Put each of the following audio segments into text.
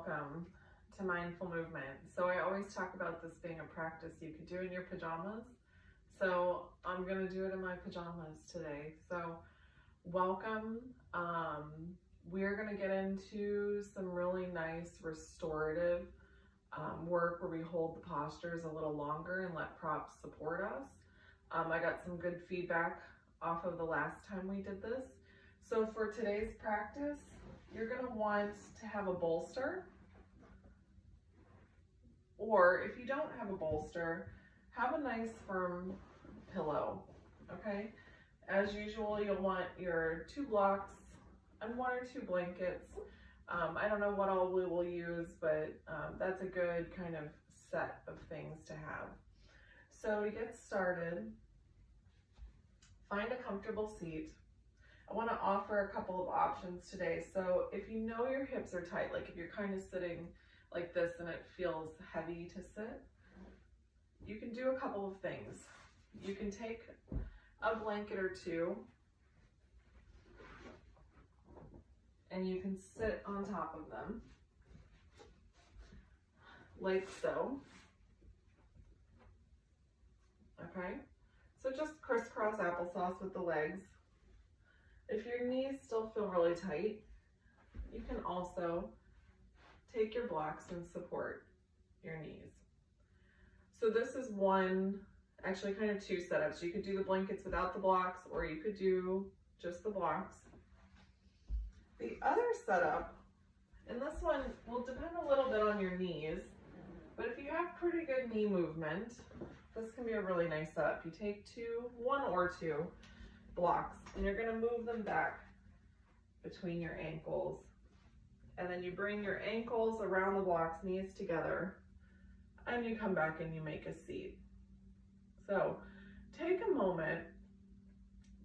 welcome to Mindful Movement. So I always talk about this being a practice you could do in your pajamas. So I'm going to do it in my pajamas today. So welcome. We're going to get into some really nice restorative work where we hold the postures a little longer and let props support us. I got some good feedback off of the last time we did this. So for today's practice, you're going to want to have a bolster, or if you don't have a bolster, have a nice firm pillow, okay? As usual, you'll want your 2 blocks and 1 or 2 blankets. I don't know what all we will use, but that's a good kind of set of things to have. So to get started, find a comfortable seat. I want to offer a couple of options today. So if you know your hips are tight, like if you're kind of sitting like this and it feels heavy to sit, you can do a couple of things. You can take a blanket or 2 and you can sit on top of them like so. Okay, so just crisscross applesauce with the legs. If your knees still feel really tight, you can also take your blocks and support your knees. So this is one, actually kind of 2 setups. You could do the blankets without the blocks, or you could do just the blocks. The other setup, and this one will depend a little bit on your knees, but if you have pretty good knee movement, this can be a really nice setup. You take 1 or 2 blocks and you're going to move them back between your ankles, and then you bring your ankles around the blocks, knees together, and you come back and you make a seat. So take a moment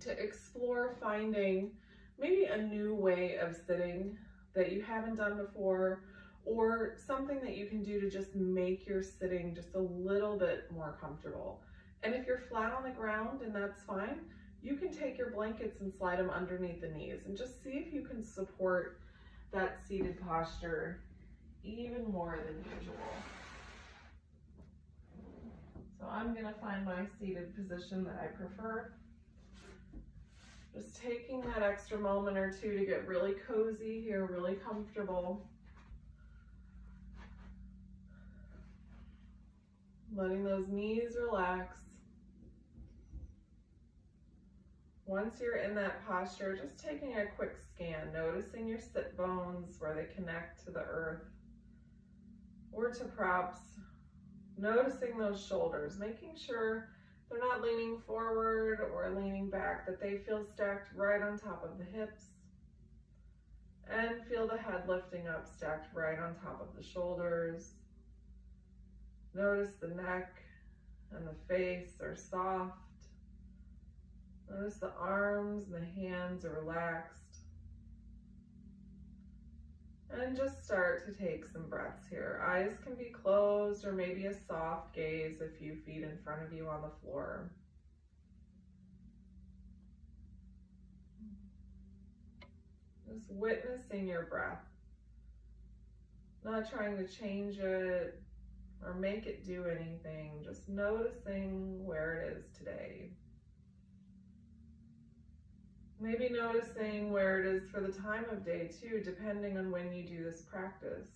to explore finding maybe a new way of sitting that you haven't done before, or something that you can do to just make your sitting just a little bit more comfortable. And if you're flat on the ground and that's fine, you can take your blankets and slide them underneath the knees and just see if you can support that seated posture even more than usual. So I'm going to find my seated position that I prefer. Just taking that extra moment or 2 to get really cozy here, really comfortable. Letting those knees relax. Once you're in that posture, just taking a quick scan, noticing your sit bones where they connect to the earth or to props, noticing those shoulders, making sure they're not leaning forward or leaning back, that they feel stacked right on top of the hips, and feel the head lifting up, stacked right on top of the shoulders. Notice the neck and the face are soft. Notice the arms and the hands are relaxed. And just start to take some breaths here. Eyes can be closed, or maybe a soft gaze, a few feet in front of you on the floor. Just witnessing your breath. Not trying to change it or make it do anything, just noticing where it is today. Maybe noticing where it is for the time of day too, depending on when you do this practice.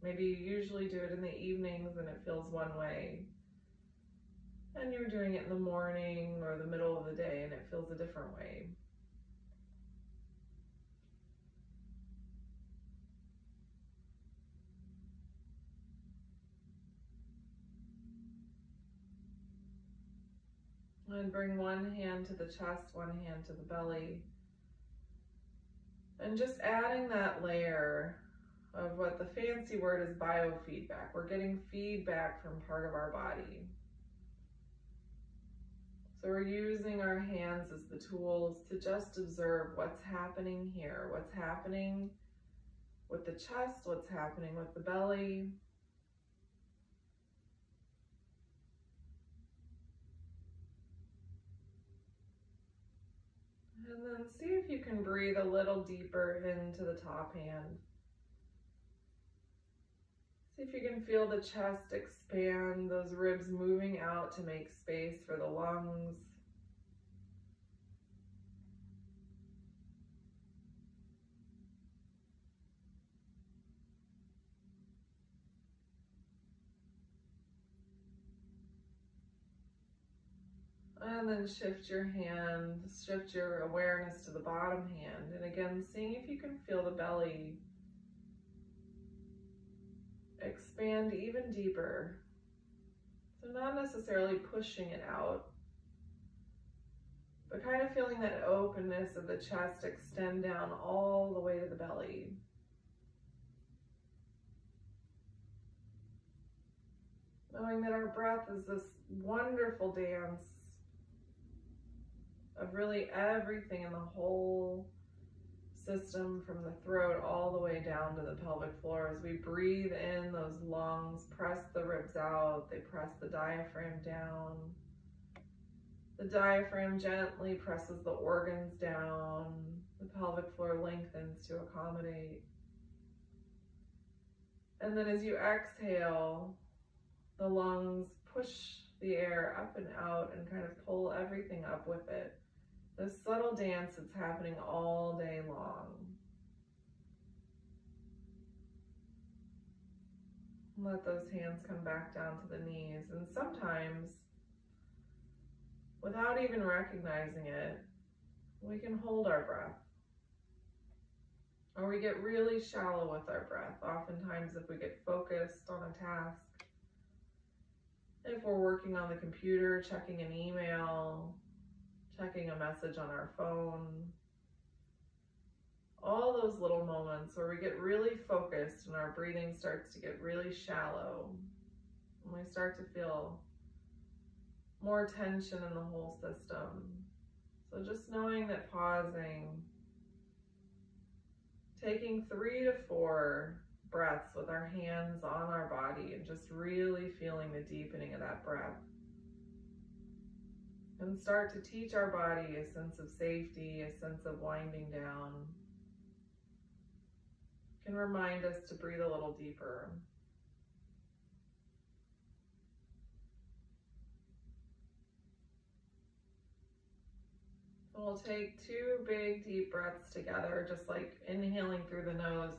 Maybe you usually do it in the evenings and it feels one way, and you're doing it in the morning or the middle of the day and it feels a different way. And bring one hand to the chest, one hand to the belly. And just adding that layer of what the fancy word is biofeedback. We're getting feedback from part of our body. So we're using our hands as the tools to just observe what's happening here, what's happening with the chest, what's happening with the belly. And then see if you can breathe a little deeper into the top hand. See if you can feel the chest expand, those ribs moving out to make space for the lungs. And then shift your hand, shift your awareness to the bottom hand. And again, seeing if you can feel the belly expand even deeper. So not necessarily pushing it out, but kind of feeling that openness of the chest extend down all the way to the belly. Knowing that our breath is this wonderful dance of really everything in the whole system, from the throat all the way down to the pelvic floor. As we breathe in, those lungs press the ribs out, they press the diaphragm down. The diaphragm gently presses the organs down. The pelvic floor lengthens to accommodate. And then as you exhale, the lungs push the air up and out and kind of pull everything up with it. This subtle dance that's happening all day long. Let those hands come back down to the knees. And sometimes, without even recognizing it, we can hold our breath. Or we get really shallow with our breath. Oftentimes, if we get focused on a task, if we're working on the computer, checking an email, checking a message on our phone, all those little moments where we get really focused and our breathing starts to get really shallow, and we start to feel more tension in the whole system. So just knowing that pausing, taking 3 to 4 breaths with our hands on our body and just really feeling the deepening of that breath. And start to teach our body a sense of safety, a sense of winding down. Can remind us to breathe a little deeper. So we'll take 2 big deep breaths together, just like inhaling through the nose,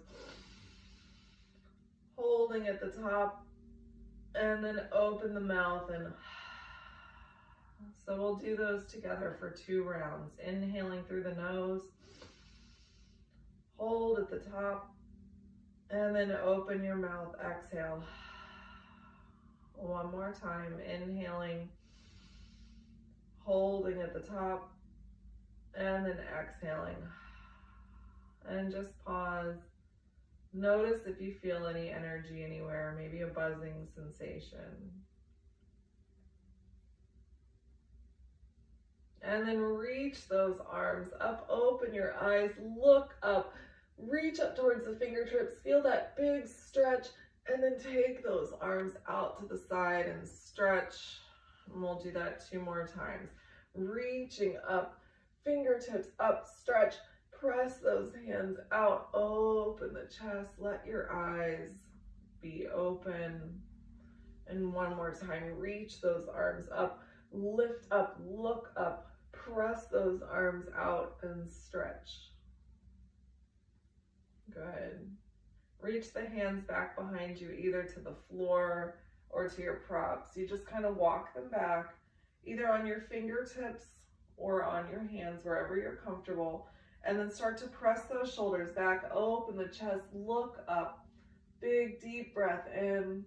holding at the top, and then open the mouth and so we'll do those together for 2 rounds. Inhaling through the nose, hold at the top, and then open your mouth, exhale. One more time, inhaling, holding at the top, and then exhaling. And just pause. Notice if you feel any energy anywhere, maybe a buzzing sensation. And then reach those arms up, open your eyes, look up, reach up towards the fingertips, feel that big stretch, and then take those arms out to the side and stretch. And we'll do that 2 more times. Reaching up, fingertips up, stretch, press those hands out, open the chest, let your eyes be open. And one more time, reach those arms up, lift up, look up, press those arms out and stretch. Good. Reach the hands back behind you, either to the floor or to your props. You just kind of walk them back, either on your fingertips or on your hands, wherever you're comfortable. And then start to press those shoulders back, open the chest, look up. Big deep breath in.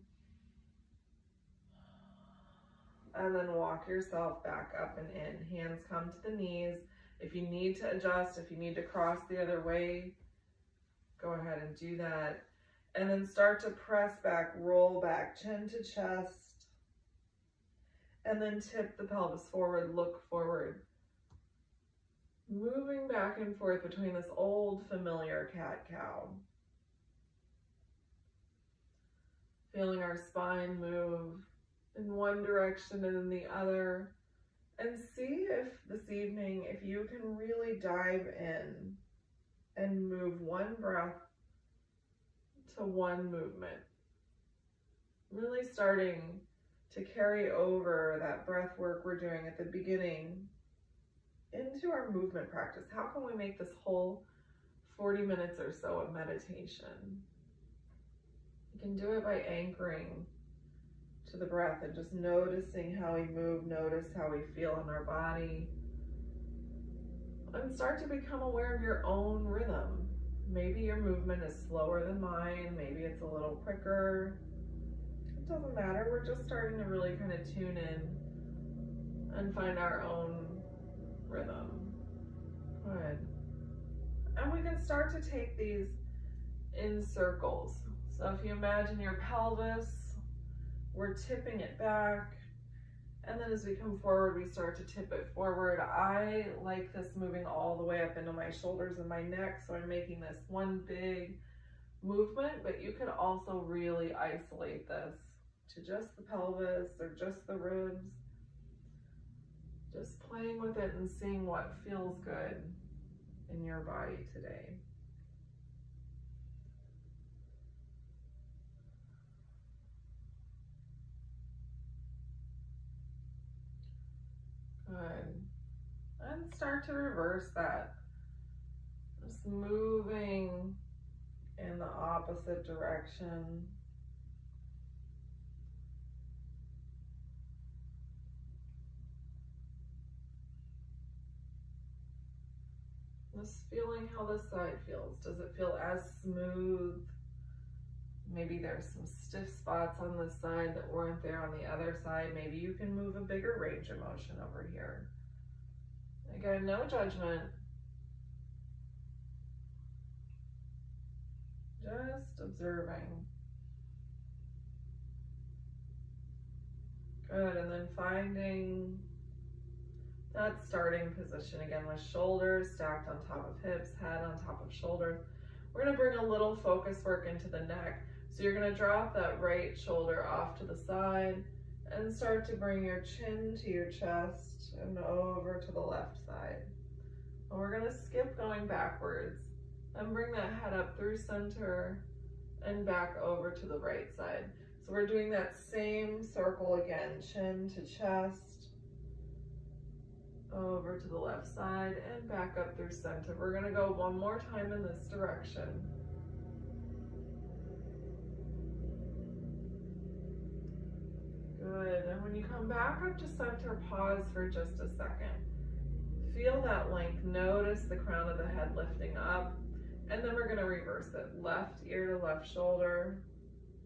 And then walk yourself back up and in. Hands come to the knees. If you need to adjust, if you need to cross the other way, go ahead and do that. And then start to press back, roll back, chin to chest. And then tip the pelvis forward, look forward. Moving back and forth between this old familiar cat-cow. Feeling our spine move in one direction and in the other. And see if this evening, if you can really dive in and move one breath to one movement. Really starting to carry over that breath work we're doing at the beginning into our movement practice. How can we make this whole 40 minutes or so of meditation? You can do it by anchoring to the breath and just noticing how we move, notice how we feel in our body, and start to become aware of your own rhythm. Maybe your movement is slower than mine, maybe it's a little quicker. It doesn't matter, we're just starting to really kind of tune in and find our own rhythm. Good. And we can start to take these in circles. So if you imagine your pelvis, we're tipping it back, and then as we come forward, we start to tip it forward. I like this moving all the way up into my shoulders and my neck, so I'm making this one big movement, but you could also really isolate this to just the pelvis or just the ribs. Just playing with it and seeing what feels good in your body today. Good. And start to reverse that. Just moving in the opposite direction. Just feeling how this side feels. Does it feel as smooth? Maybe there's some stiff spots on this side that weren't there on the other side. Maybe you can move a bigger range of motion over here. Again, no judgment. Just observing. Good, and then finding that starting position again with shoulders stacked on top of hips, head on top of shoulders. We're gonna bring a little focus work into the neck. So you're gonna drop that right shoulder off to the side and start to bring your chin to your chest and over to the left side. And we're gonna skip going backwards and bring that head up through center and back over to the right side. So we're doing that same circle again, chin to chest, over to the left side and back up through center. We're gonna go one more time in this direction. Good, and when you come back up to center, pause for just a second. Feel that length, notice the crown of the head lifting up, and then we're gonna reverse it. Left ear to left shoulder.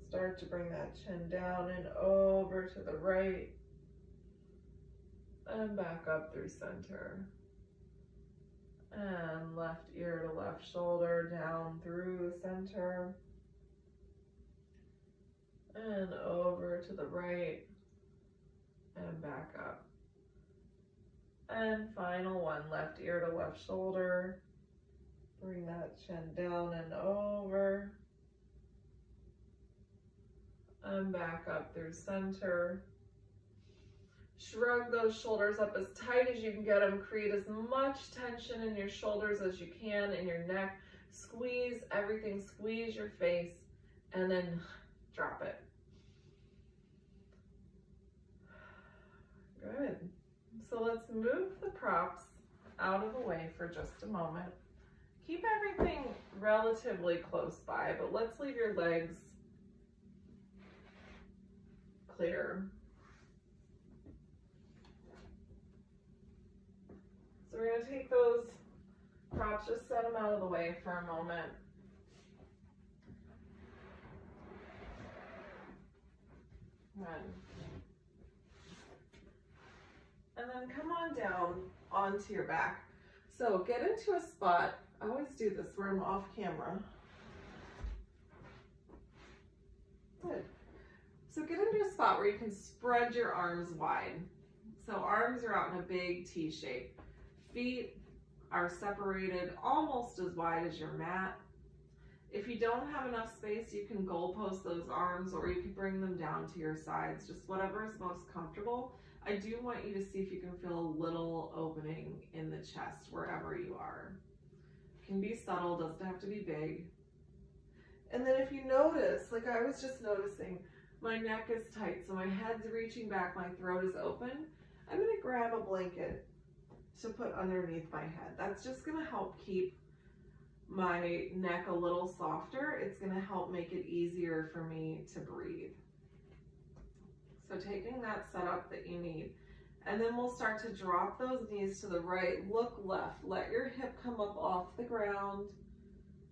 Start to bring that chin down and over to the right. And back up through center. And left ear to left shoulder, down through center. And over to the right. And back up. And final one, left ear to left shoulder. Bring that chin down and over. And back up through center. Shrug those shoulders up as tight as you can get them. Create as much tension in your shoulders as you can, in your neck. Squeeze everything, squeeze your face, and then drop it. Good. So let's move the props out of the way for just a moment. Keep everything relatively close by, but let's leave your legs clear. So we're going to take those props, just set them out of the way for a moment. Good. And then come on down onto your back. So get into a spot. I always do this where I'm off camera. Good. So get into a spot where you can spread your arms wide. So arms are out in a big T shape. Feet are separated almost as wide as your mat. If you don't have enough space, you can goalpost those arms, or you can bring them down to your sides, just whatever is most comfortable. I do want you to see if you can feel a little opening in the chest wherever you are. It can be subtle, doesn't have to be big. And then if you notice, like I was just noticing, My neck is tight, so my head's reaching back, my throat is open. I'm gonna grab a blanket to put underneath my head. That's just gonna help keep my neck a little softer. It's gonna help make it easier for me to breathe. So taking that setup that you need, and then we'll start to drop those knees to the right, look left, let your hip come up off the ground.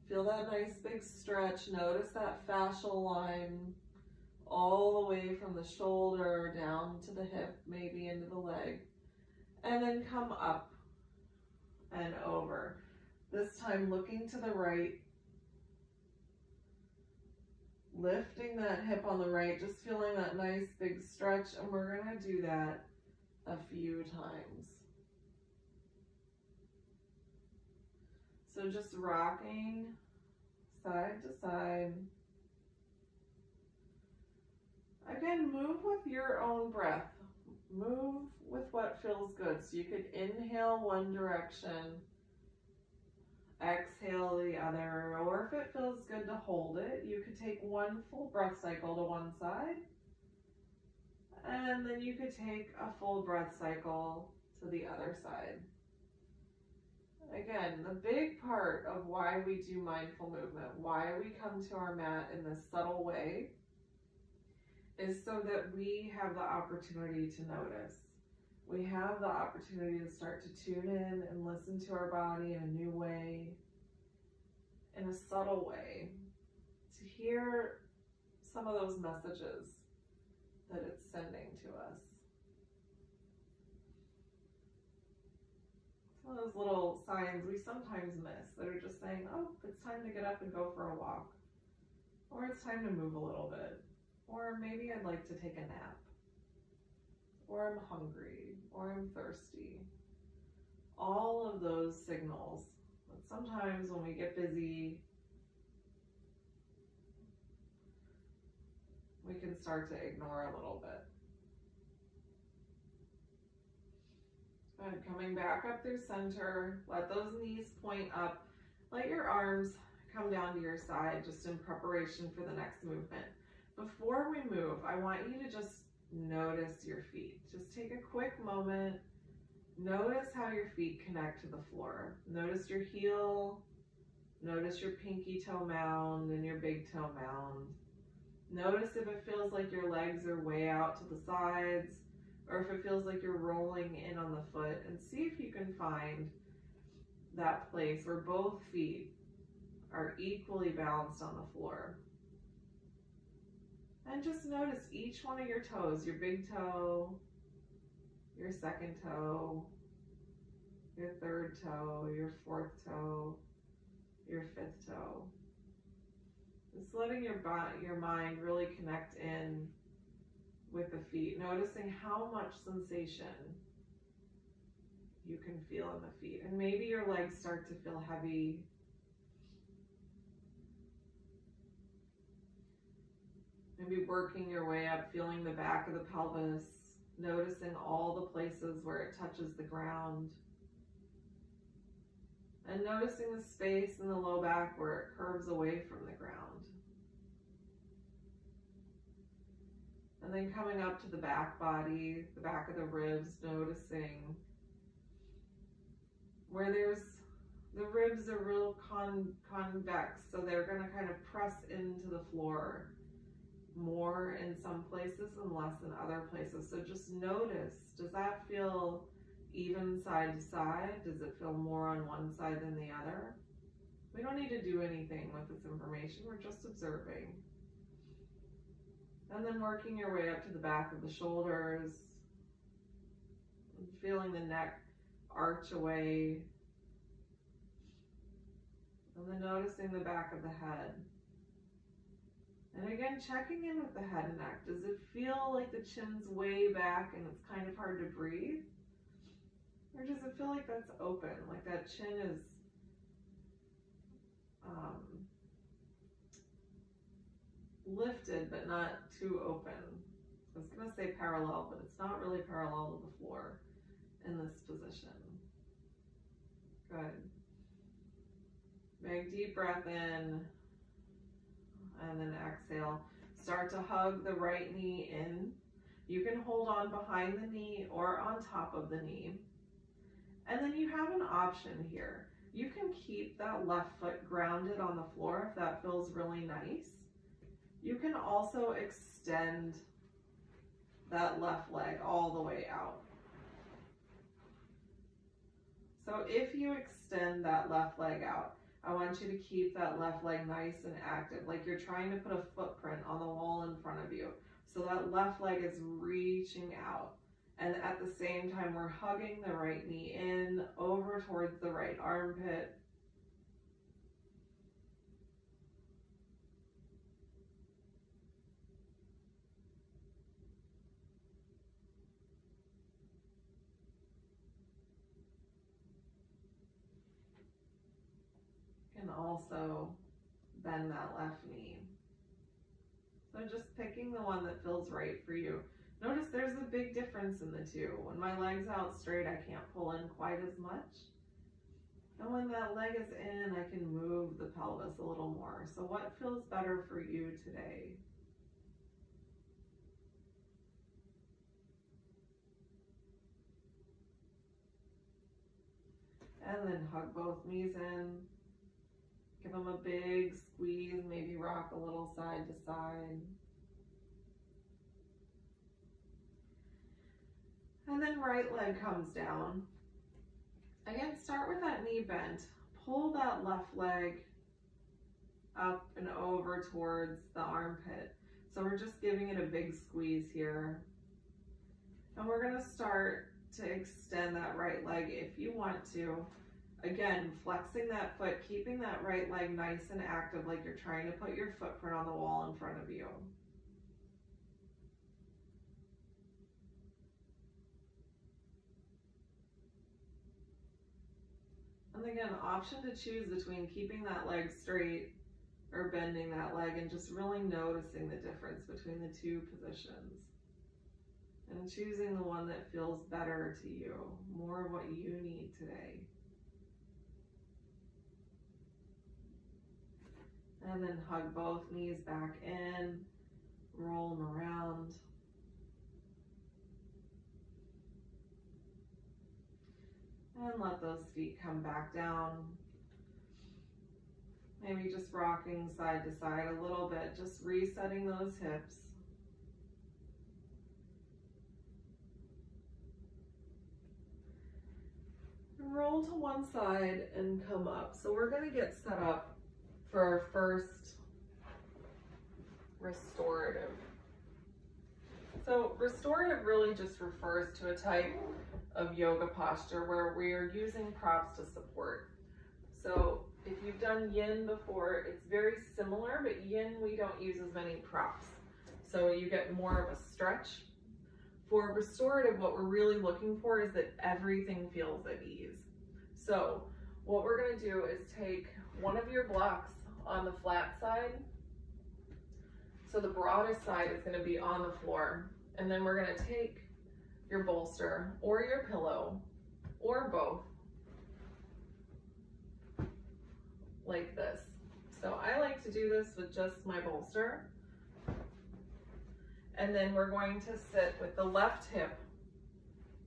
Feel that nice big stretch. Notice that fascial line all the way from the shoulder down to the hip, maybe into the leg. And then come up and over. This time looking to the right, lifting that hip on the right, just feeling that nice big stretch, and we're gonna do that a few times. So just rocking side to side. Again, move with your own breath. Move with what feels good. So you could inhale one direction, exhale the other, or if it feels good to hold it, you could take one full breath cycle to one side, and then you could take a full breath cycle to the other side. Again, the big part of why we do mindful movement, why we come to our mat in this subtle way, is so that we have the opportunity to notice. We have the opportunity to start to tune in and listen to our body in a new way, in a subtle way, to hear some of those messages that it's sending to us. Some of those little signs we sometimes miss that are just saying, oh, it's time to get up and go for a walk, or it's time to move a little bit, or maybe I'd like to take a nap, or I'm hungry, or I'm thirsty. All of those signals that sometimes when we get busy, we can start to ignore a little bit. Good. Coming back up through center, let those knees point up, let your arms come down to your side just in preparation for the next movement. Before we move, I want you to just notice your feet. Just take a quick moment. Notice how your feet connect to the floor. Notice your heel. Notice your pinky toe mound and your big toe mound. Notice if it feels like your legs are way out to the sides, or if it feels like you're rolling in on the foot, and see if you can find that place where both feet are equally balanced on the floor. And just notice each one of your toes, your big toe, your second toe, your third toe, your fourth toe, your fifth toe. Just letting your mind really connect in with the feet, noticing how much sensation you can feel in the feet. And maybe your legs start to feel heavy. Maybe working your way up, feeling the back of the pelvis, noticing all the places where it touches the ground. And noticing the space in the low back where it curves away from the ground. And then coming up to the back body, the back of the ribs, noticing where the ribs are real convex, so they're going to kind of press into the floor more in some places and less in other places. So just notice, does that feel even side to side? Does it feel more on one side than the other? We don't need to do anything with this information, we're just observing. And then working your way up to the back of the shoulders, feeling the neck arch away, and then noticing the back of the head. And again, checking in with the head and neck. Does it feel like the chin's way back and it's kind of hard to breathe? Or does it feel like that's open, like that chin is lifted but not too open? I was going to say parallel, but it's not really parallel to the floor in this position. Good. Big deep breath in and then exhale. Start to hug the right knee in. You can hold on behind the knee or on top of the knee. And then you have an option here. You can keep that left foot grounded on the floor if that feels really nice. You can also extend that left leg all the way out. So if you extend that left leg out, I want you to keep that left leg nice and active, like you're trying to put a footprint on the wall in front of you. So that left leg is reaching out. And at the same time, we're hugging the right knee in over towards the right armpit. And also bend that left knee. So just picking the one that feels right for you. Notice there's a big difference in the two. When my leg's out straight, I can't pull in quite as much. And when that leg is in, I can move the pelvis a little more. So what feels better for you today? And then hug both knees in. Give them a big squeeze, maybe rock a little side to side. And then right leg comes down. Again, start with that knee bent. Pull that left leg up and over towards the armpit. So we're just giving it a big squeeze here. And we're gonna start to extend that right leg if you want to. Again, flexing that foot, keeping that right leg nice and active, like you're trying to put your footprint on the wall in front of you. And again, option to choose between keeping that leg straight or bending that leg, and just really noticing the difference between the two positions. And choosing the one that feels better to you, more of what you need today. And then hug both knees back in, roll them around. And let those feet come back down. Maybe just rocking side to side a little bit, just resetting those hips. Roll to one side and come up. So we're going to get set up for our first restorative. So restorative really just refers to a type of yoga posture where we are using props to support. So if you've done yin before, it's very similar, but yin we don't use as many props. So you get more of a stretch. For restorative, what we're really looking for is that everything feels at ease. So what we're going to do is take one of your blocks on the flat side. So the broadest side is going to be on the floor. And then we're going to take your bolster or your pillow or both like this. So I like to do this with just my bolster. And then we're going to sit with the left hip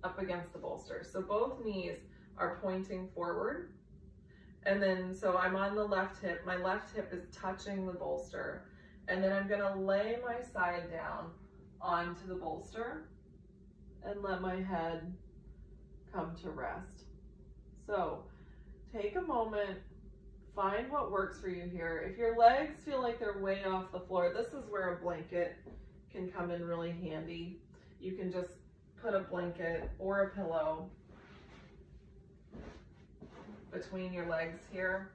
up against the bolster. So both knees are pointing forward. And then, so I'm on the left hip. My left hip is touching the bolster. And then I'm gonna lay my side down onto the bolster and let my head come to rest. So take a moment, find what works for you here. If your legs feel like they're way off the floor, this is where a blanket can come in really handy. You can just put a blanket or a pillow between your legs here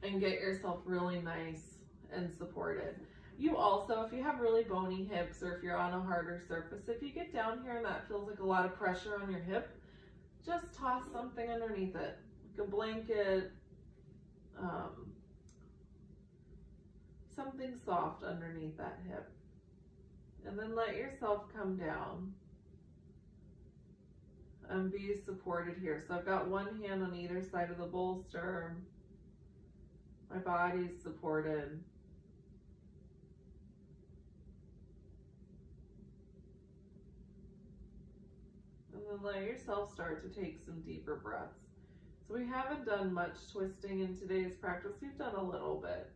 and get yourself really nice and supported. You also, if you have really bony hips or if you're on a harder surface, if you get down here and that feels like a lot of pressure on your hip, just toss something underneath it, like a blanket, something soft underneath that hip. And then let yourself come down and be supported here. So I've got one hand on either side of the bolster. My body's supported. then let yourself start to take some deeper breaths. So we haven't done much twisting in today's practice. We've done a little bit.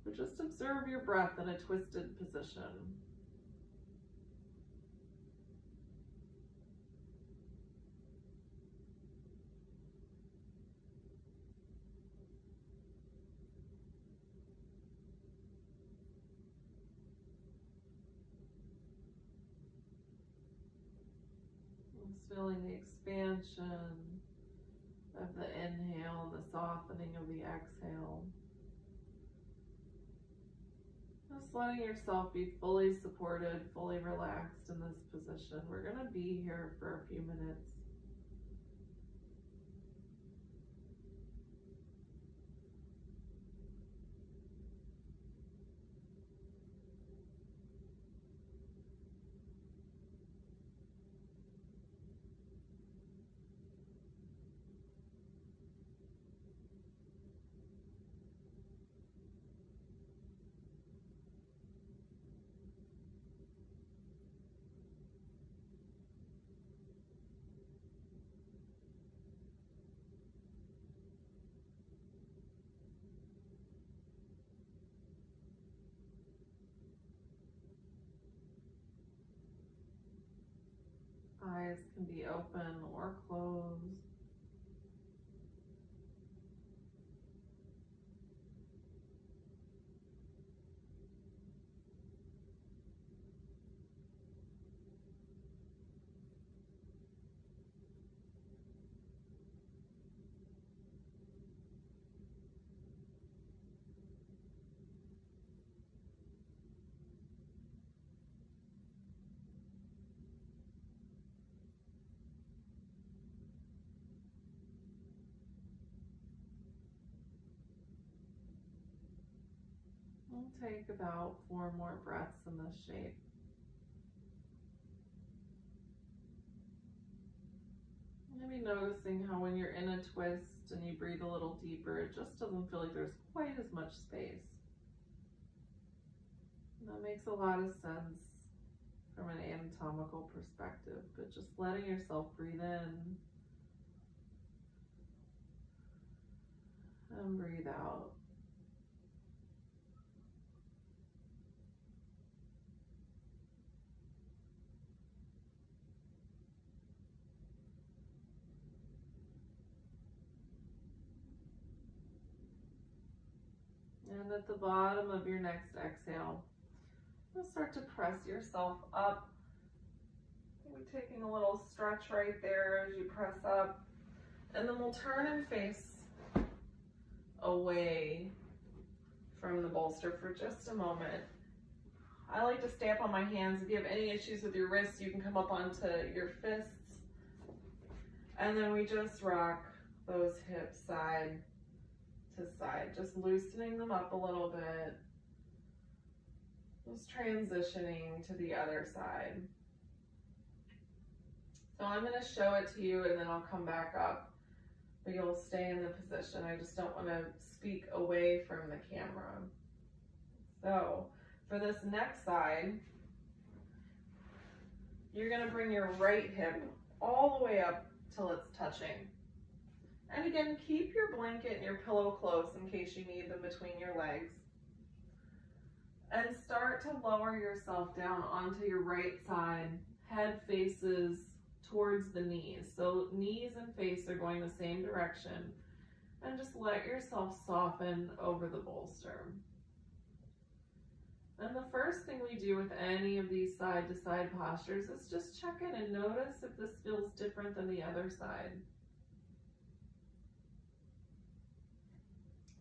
But just observe your breath in a twisted position. Just feeling the expansion of the inhale, the softening of the exhale. Just letting yourself be fully supported, fully relaxed in this position. We're going to be here for a few minutes. Eyes can be open or closed. We'll take about 4 more breaths in this shape. Maybe noticing how when you're in a twist and you breathe a little deeper, it just doesn't feel like there's quite as much space. And that makes a lot of sense from an anatomical perspective, but just letting yourself breathe in and breathe out. And at the bottom of your next exhale, you'll start to press yourself up. Maybe taking a little stretch right there as you press up. And then we'll turn and face away from the bolster for just a moment. I like to stay up on my hands. If you have any issues with your wrists, you can come up onto your fists. And then we just rock those hips side to side, just loosening them up a little bit. Just transitioning to the other side. So I'm going to show it to you and then I'll come back up, but you'll stay in the position. I just don't want to speak away from the camera. So for this next side, you're going to bring your right hip all the way up till it's touching. And again, keep your blanket and your pillow close in case you need them between your legs. And start to lower yourself down onto your right side. Head faces towards the knees. So knees and face are going the same direction. And just let yourself soften over the bolster. And the first thing we do with any of these side-to-side postures is just check in and notice if this feels different than the other side.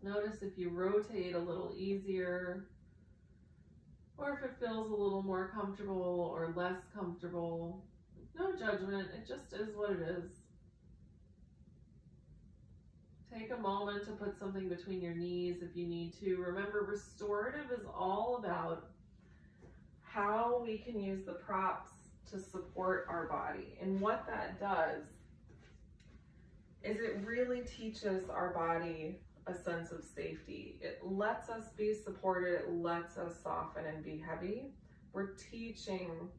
Notice if you rotate a little easier, or if it feels a little more comfortable or less comfortable. No judgment, it just is what it is. Take a moment to put something between your knees if you need to. Remember, restorative is all about how we can use the props to support our body. And what that does is it really teaches our body a sense of safety. It lets us be supported, it lets us soften and be heavy. We're teaching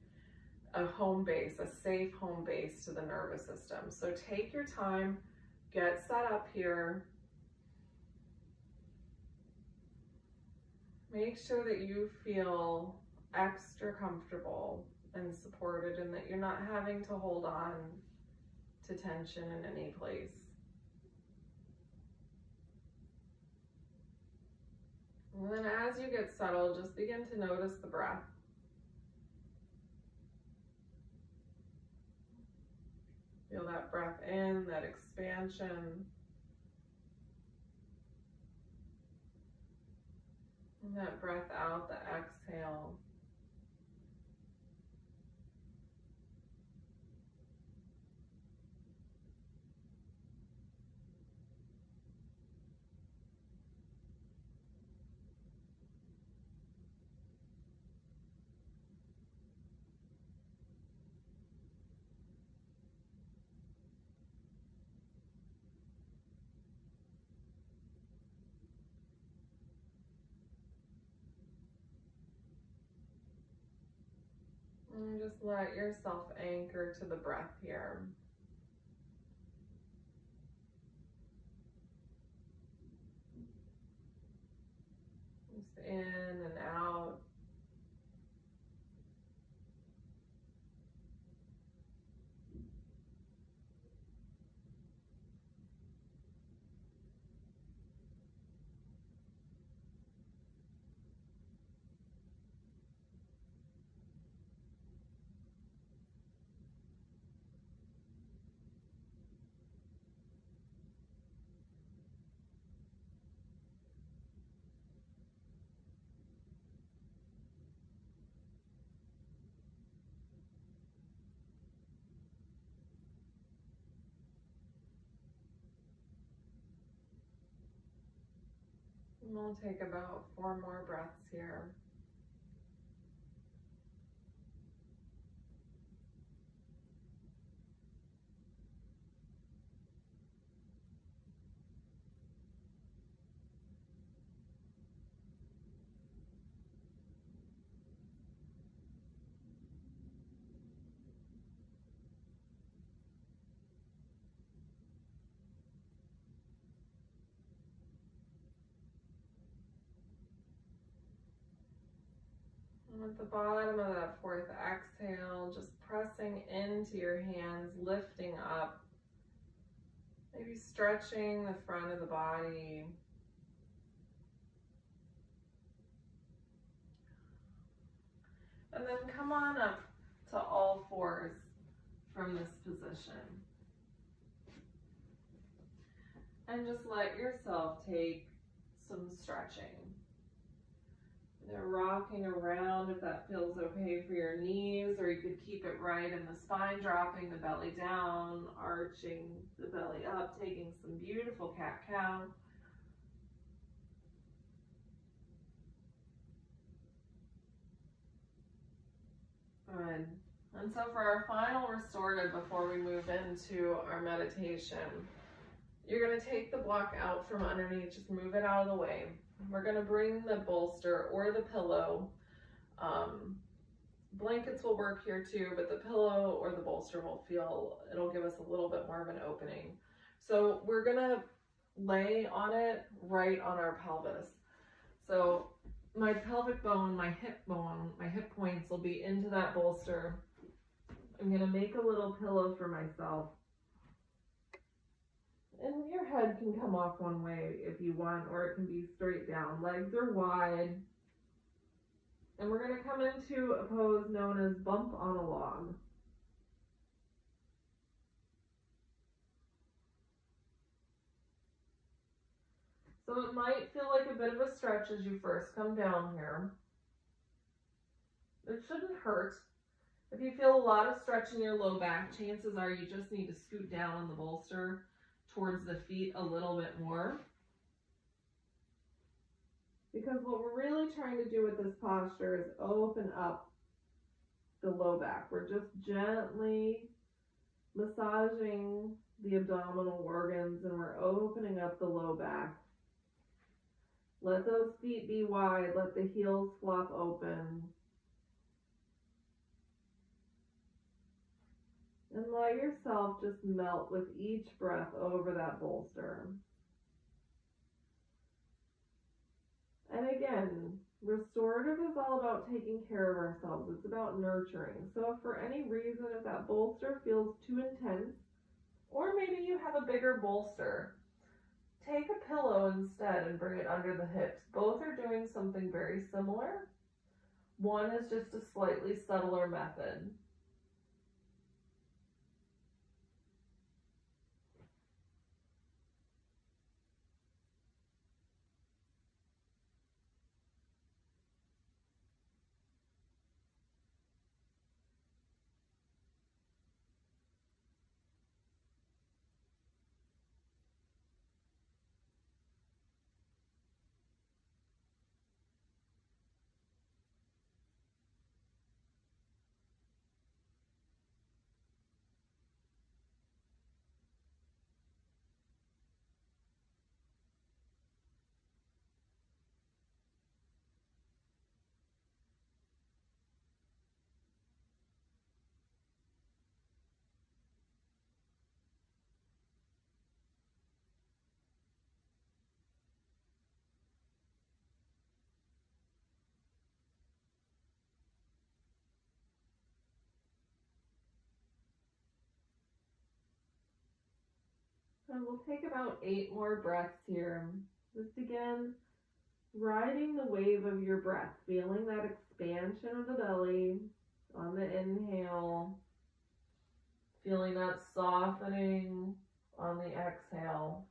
a home base, a safe home base to the nervous system. So take your time, get set up here. Make sure that you feel extra comfortable and supported, and that you're not having to hold on to tension in any place. And then as you get settled, just begin to notice the breath. Feel that breath in, that expansion. And that breath out, the exhale. And just let yourself anchor to the breath here. Just in and out. And we'll take about 4 more breaths here. And at the bottom of that 4th exhale, just pressing into your hands, lifting up, maybe stretching the front of the body. And then come on up to all 4s from this position. And just let yourself take some stretching. They're rocking around if that feels okay for your knees, or you could keep it right in the spine, dropping the belly down, arching the belly up, taking some beautiful cat-cow. Good. And so for our final restorative before we move into our meditation, you're going to take the block out from underneath, just move it out of the way. We're going to bring the bolster or the pillow. Blankets will work here too, but the pillow or the bolster it'll give us a little bit more of an opening. So we're going to lay on it right on our pelvis. So my pelvic bone, my hip points will be into that bolster. I'm going to make a little pillow for myself. And your head can come off one way if you want, or it can be straight down. Legs are wide. And we're going to come into a pose known as bump on a log. So it might feel like a bit of a stretch as you first come down here. It shouldn't hurt. If you feel a lot of stretch in your low back, chances are you just need to scoot down on the bolster towards the feet a little bit more. Because what we're really trying to do with this posture is open up the low back. We're just gently massaging the abdominal organs, and we're opening up the low back. Let those feet be wide. Let the heels flop open. And let yourself just melt with each breath over that bolster. And again, restorative is all about taking care of ourselves. It's about nurturing. So if for any reason, if that bolster feels too intense, or maybe you have a bigger bolster, take a pillow instead and bring it under the hips. Both are doing something very similar. One is just a slightly subtler method. And we'll take about 8 more breaths here. Just again, riding the wave of your breath, feeling that expansion of the belly on the inhale, feeling that softening on the exhale.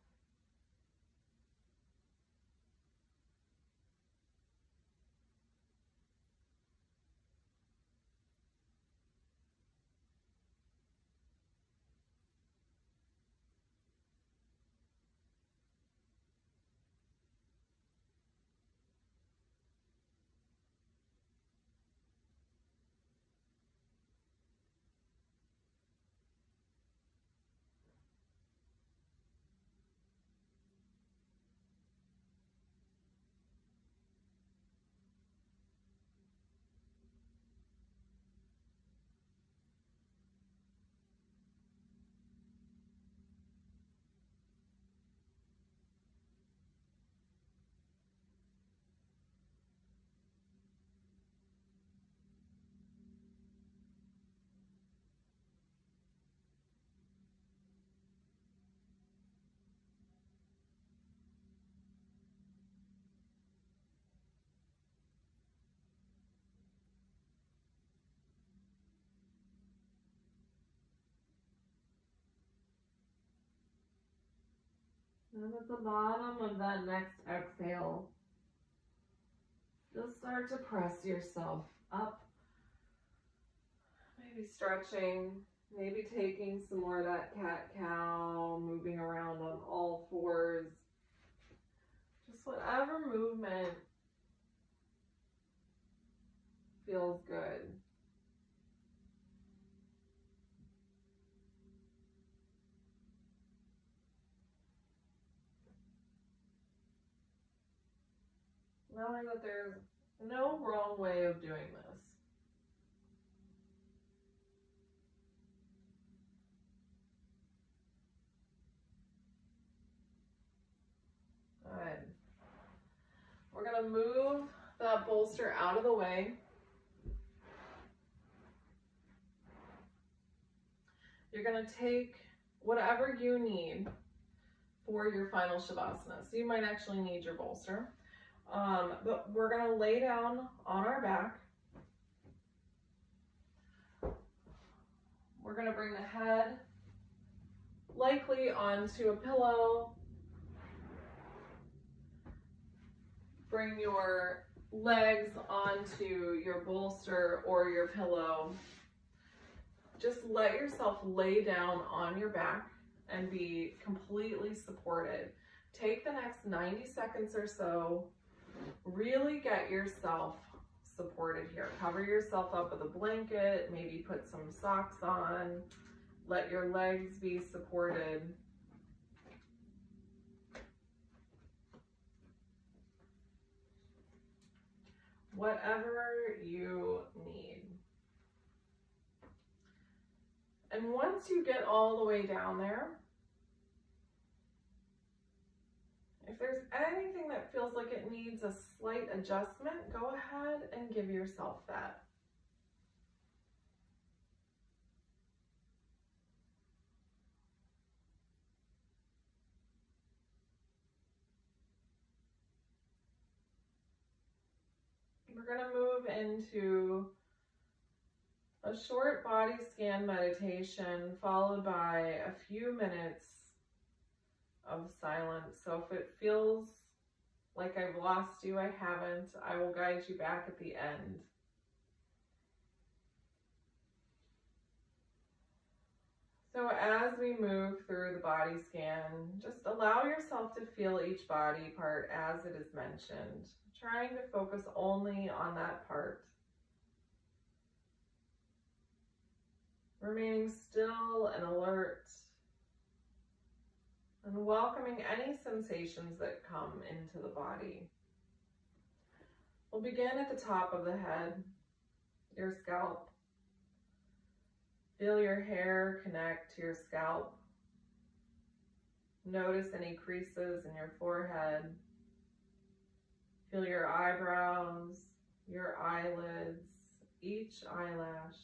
And at the bottom of that next exhale, just start to press yourself up. Maybe stretching, maybe taking some more of that cat-cow, moving around on all fours. Just whatever movement feels good. Knowing that there's no wrong way of doing this. Good. We're going to move that bolster out of the way. You're going to take whatever you need for your final Shavasana. So you might actually need your bolster. But we're going to lay down on our back. We're going to bring the head likely onto a pillow. Bring your legs onto your bolster or your pillow. Just let yourself lay down on your back and be completely supported. Take the next 90 seconds or so. Really get yourself supported here. Cover yourself up with a blanket, maybe put some socks on. Let your legs be supported. Whatever you need. And once you get all the way down there, if there's anything that feels like it needs a slight adjustment, go ahead and give yourself that. We're going to move into a short body scan meditation followed by a few minutes of silence. So if it feels like I've lost you, I haven't. I will guide you back at the end. So as we move through the body scan, just allow yourself to feel each body part as it is mentioned, trying to focus only on that part. Remaining still and alert, and welcoming any sensations that come into the body. We'll begin at the top of the head, your scalp. Feel your hair connect to your scalp. Notice any creases in your forehead. Feel your eyebrows, your eyelids, each eyelash.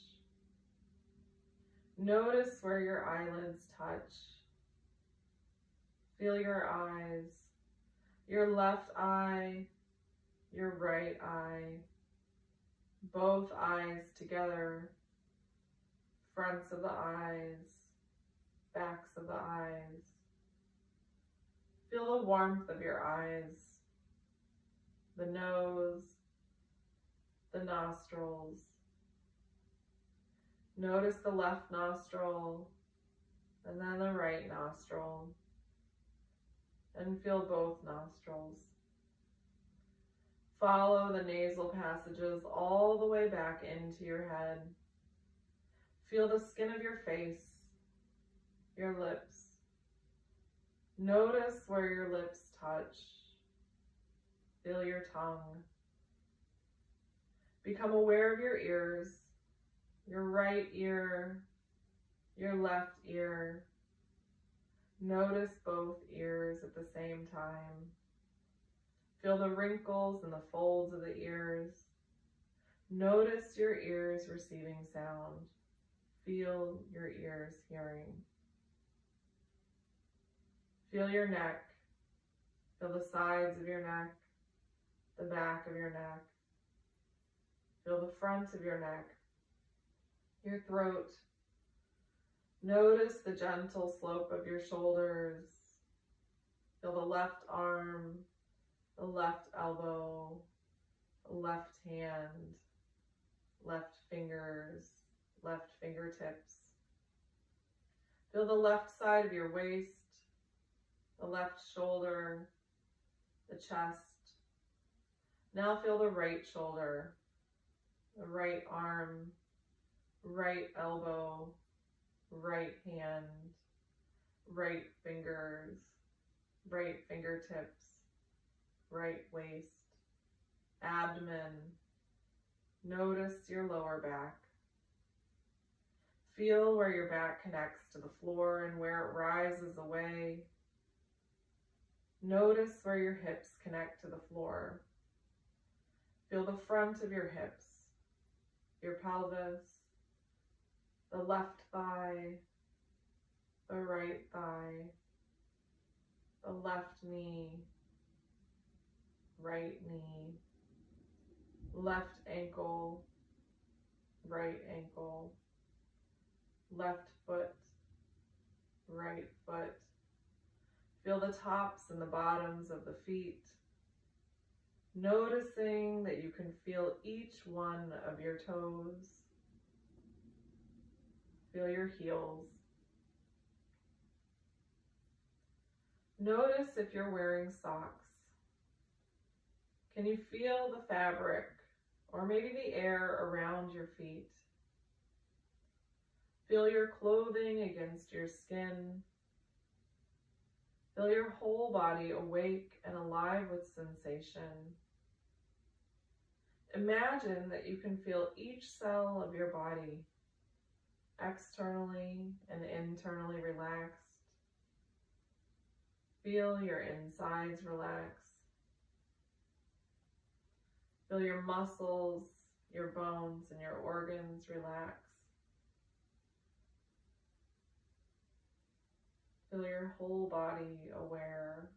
Notice where your eyelids touch. Feel your eyes, your left eye, your right eye, both eyes together, fronts of the eyes, backs of the eyes. Feel the warmth of your eyes, the nose, the nostrils. Notice the left nostril and then the right nostril, and feel both nostrils. Follow the nasal passages all the way back into your head. Feel the skin of your face, your lips. Notice where your lips touch. Feel your tongue. Become aware of your ears, your right ear, your left ear. Notice both ears at the same time. Feel the wrinkles and the folds of the ears. Notice your ears receiving sound. Feel your ears hearing. Feel your neck. Feel the sides of your neck, the back of your neck. Feel the front of your neck, your throat. Notice the gentle slope of your shoulders. Feel the left arm, the left elbow, the left hand, left fingers, left fingertips. Feel the left side of your waist, the left shoulder, the chest. Now feel the right shoulder, the right arm, right elbow, right hand, right fingers, right fingertips, right waist, abdomen. Notice your lower back. Feel where your back connects to the floor and where it rises away. Notice where your hips connect to the floor. Feel the front of your hips, your pelvis, the left thigh, the right thigh, the left knee, right knee, left ankle, right ankle, left foot, right foot. Feel the tops and the bottoms of the feet, noticing that you can feel each one of your toes. Feel your heels. Notice if you're wearing socks. Can you feel the fabric or maybe the air around your feet? Feel your clothing against your skin. Feel your whole body awake and alive with sensation. Imagine that you can feel each cell of your body externally and internally relaxed. Feel your insides relax. Feel your muscles, your bones, and your organs relax. Feel your whole body aware.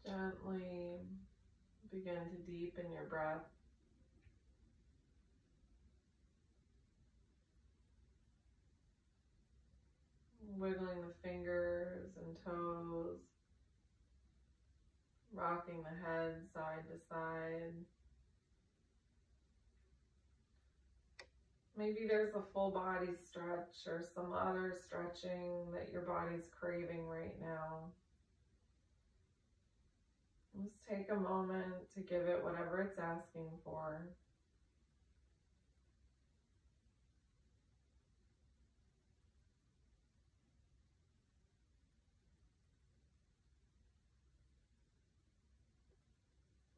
Gently begin to deepen your breath. Wiggling the fingers and toes, rocking the head side to side. Maybe there's a full body stretch or some other stretching that your body's craving right now. Just take a moment to give it whatever it's asking for.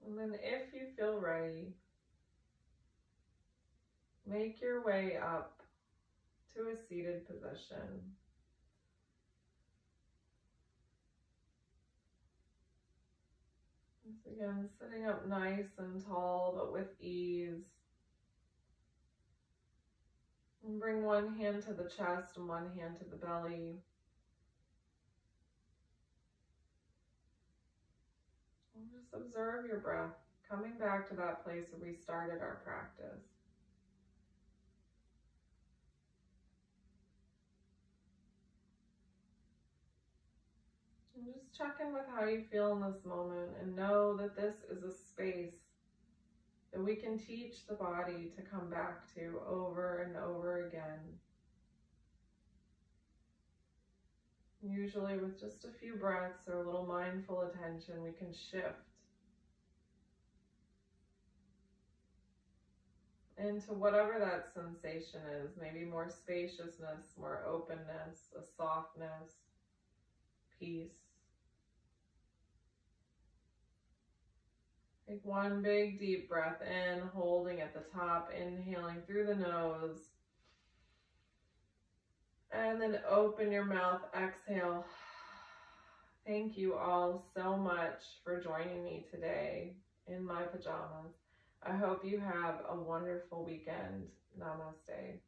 And then if you feel ready, make your way up to a seated position. Once again, sitting up nice and tall, but with ease. And bring one hand to the chest and one hand to the belly. And just observe your breath, coming back to that place where we started our practice. And just check in with how you feel in this moment and know that this is a space that we can teach the body to come back to over and over again. Usually with just a few breaths or a little mindful attention, we can shift into whatever that sensation is, maybe more spaciousness, more openness, a softness, peace. Take one big deep breath in, holding at the top, inhaling through the nose. And then open your mouth, exhale. Thank you all so much for joining me today in my pajamas. I hope you have a wonderful weekend. Namaste.